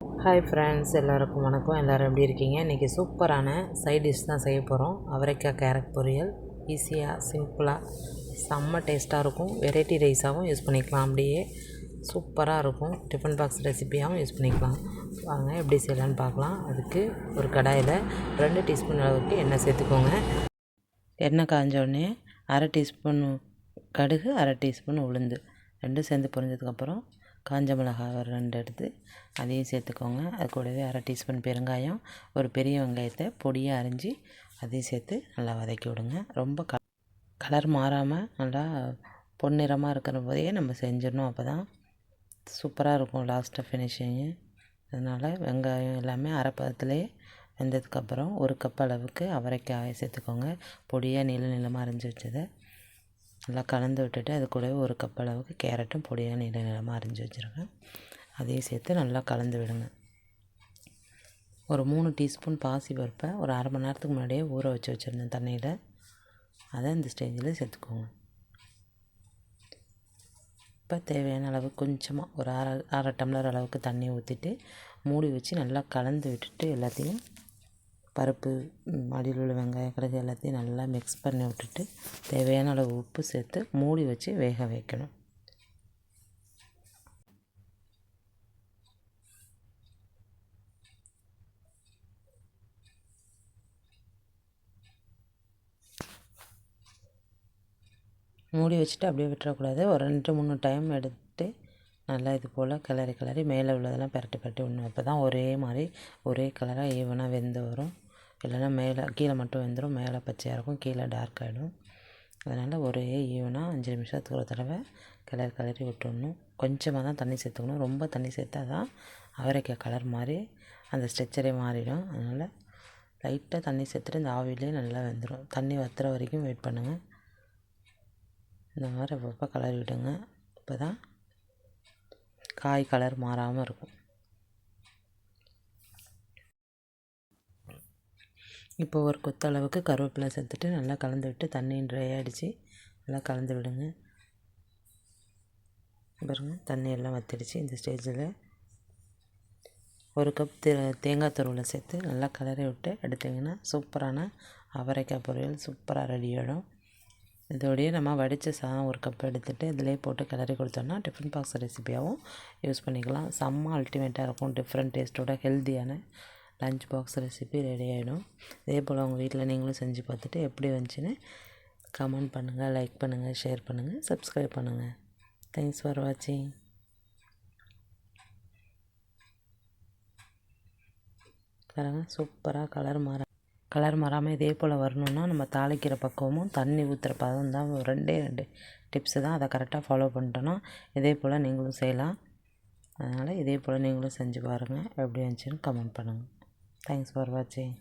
Hi friends, எல்லாருக்கும் வணக்கம். எல்லோரும் எப்படி இருக்கீங்க? இன்றைக்கி சூப்பரான சைட் டிஷ் தான் செய்ய போகிறோம். அவரைக்காய் கேரட் பொரியல். ஈஸியாக சிம்பிளாக செம்ம டேஸ்ட்டாக இருக்கும். வெரைட்டி ரைஸாகவும் யூஸ் பண்ணிக்கலாம். அப்படியே சூப்பராக இருக்கும். டிஃபன் பாக்ஸ் ரெசிபியாகவும் யூஸ் பண்ணிக்கலாம். வாங்க எப்படி செய்யலான்னு பார்க்கலாம். அதுக்கு ஒரு கடாயில் 2 டீஸ்பூன் அளவுக்கு எண்ணெய் சேர்த்துக்கோங்க. எண்ணெய் காஞ்சோடனே அரை டீஸ்பூன் கடுகு, அரை டீஸ்பூன் உளுந்து ரெண்டும் சேர்ந்து பொரிஞ்சதுக்கப்புறம் காஞ்ச மிளகாய் ஒரு 2 எடுத்து அதையும் சேர்த்துக்கோங்க. அது கூடவே அரை டீஸ்பூன் பெருங்காயம், ஒரு பெரிய வெங்காயத்தை பொடியாக அரிஞ்சு அதையும் சேர்த்து நல்லா வதக்கி விடுங்க. ரொம்ப கலர் மாறாமல் நல்லா பொன்னிறமாக இருக்கிற போதே நம்ம செஞ்சிடணும். அப்போ தான் சூப்பராக இருக்கும் லாஸ்ட்டாக ஃபினிஷிங்கு. அதனால் வெங்காயம் எல்லாமே அரை பதத்துலேயே வெந்ததுக்கப்புறம் 1 கப் அளவுக்கு அவரைக்காயை சேர்த்துக்கோங்க. பொடியாக நீளமாக அரிஞ்சு வச்சதை நல்லா கலந்து விட்டுட்டு அது கூடவே 1 கப் அளவுக்கு கேரட்டும் பொடியாக நீளமாக அரிஞ்சு வச்சுருக்கேன். அதையும் சேர்த்து நல்லா கலந்து விடுங்க. ஒரு 3 டீஸ்பூன் பாசி பருப்பை ஒரு அரை மணி நேரத்துக்கு முன்னாடியே ஊற வச்சு வச்சுருந்தேன் தண்ணியில். அதை இந்த ஸ்டேஜில் சேர்த்துக்கோங்க. இப்போ தேவையான அளவு கொஞ்சமாக ஒரு அரை டம்ளர் அளவுக்கு தண்ணி ஊற்றிட்டு மூடி வச்சு நல்லா கலந்து விட்டுட்டு எல்லாத்தையும் பருப்பு, அடியில் உள்ள வெங்காயம், கடுகு எல்லாத்தையும் நல்லா மிக்ஸ் பண்ணி விட்டுட்டு தேவையான அளவு உப்பு சேர்த்து மூடி வச்சு வேக வைக்கணும். மூடி வச்சுட்டு அப்படியே விட்டுறக்கூடாது. ஒரு 2-3 டைம் எடுத்து நல்லா இது போல் கிளறி மேலே உள்ளதெல்லாம் பரட்டி விடணும். அப்போ தான் ஒரே மாதிரி ஒரே கலராக ஈவனாக வெந்து வரும். இல்லைன்னா மேலே கீழே மட்டும் வெந்துடும், மேலே பச்சையாக இருக்கும், கீழே டார்க் ஆகிடும். அதனால் ஒரே ஈவனாக 5 நிமிஷத்துக்கு ஒரு தடவை கிளறி விட்டுடணும். கொஞ்சமாக தான் தண்ணி சேர்த்துக்கணும். ரொம்ப தண்ணி சேர்த்தா தான் அவரைக்காய் கலர் மாதிரி அந்த ஸ்ட்ரெச்சரே மாறிடும். அதனால் லைட்டாக தண்ணி சேர்த்துட்டு இந்த ஆவிலே நல்லா வெந்துடும். தண்ணி வற்றுற வரைக்கும் வெயிட் பண்ணுங்கள். இந்த மாதிரி அப்பப்போ கிளறி விடுங்க. இப்போ தான் காய் கலர் மாறாமல் இருக்கும். இப்போ ஒரு கொத்தளவுக்கு கருவேப்பிலை சேர்த்துட்டு நல்லா கலந்து விட்டு தண்ணியும் ட்ரை ஆகிடுச்சு. நல்லா கலந்து விடுங்க. பாருங்கள், தண்ணி எல்லாம் வற்றிடுச்சு. இந்த ஸ்டேஜில் 1 கப் தேங்காய் துருவலை சேர்த்து நல்லா கிளறி விட்டு எடுத்திங்கன்னா சூப்பரான அவரைக்காய் பொரியல் சூப்பராக ரெடி ஆகிடும். இதோடையே நம்ம வடித்த சாதம் 1 கப் எடுத்துகிட்டு இதிலே போட்டு கிளறி கொடுத்தோன்னா டிஃபன் பாக்ஸ் ரெசிபியாகவும் யூஸ் பண்ணிக்கலாம். செம்ம அல்டிமேட்டாக இருக்கும். டிஃப்ரெண்ட் டேஸ்ட்டோட ஹெல்த்தியான லஞ்ச் பாக்ஸ் ரெசிபி ரெடி ஆகிடும். இதே போல் உங்கள் வீட்டில் நீங்களும் செஞ்சு பார்த்துட்டு எப்படி வந்துச்சுன்னு கமெண்ட் பண்ணுங்கள், லைக் பண்ணுங்கள், ஷேர் பண்ணுங்கள், சப்ஸ்கிரைப் பண்ணுங்கள். தேங்க்ஸ் ஃபார் வாட்சிங். பாருங்கள், சூப்பராக கலர் மாறாமல் இதே போல் வரணுன்னா நம்ம தாளிக்கிற பக்குவமும் தண்ணி ஊற்றுற பதம் தான் 2 டிப்ஸு தான். அதை கரெக்டாக ஃபாலோ பண்ணிட்டோன்னா இதே போல் நீங்களும் செய்யலாம். அதனால் இதே போல் நீங்களும் செஞ்சு பாருங்கள். எப்படி வந்துச்சுன்னு கமெண்ட் பண்ணுங்கள். தேங்க்ஸ் ஃபார் வாட்சிங்.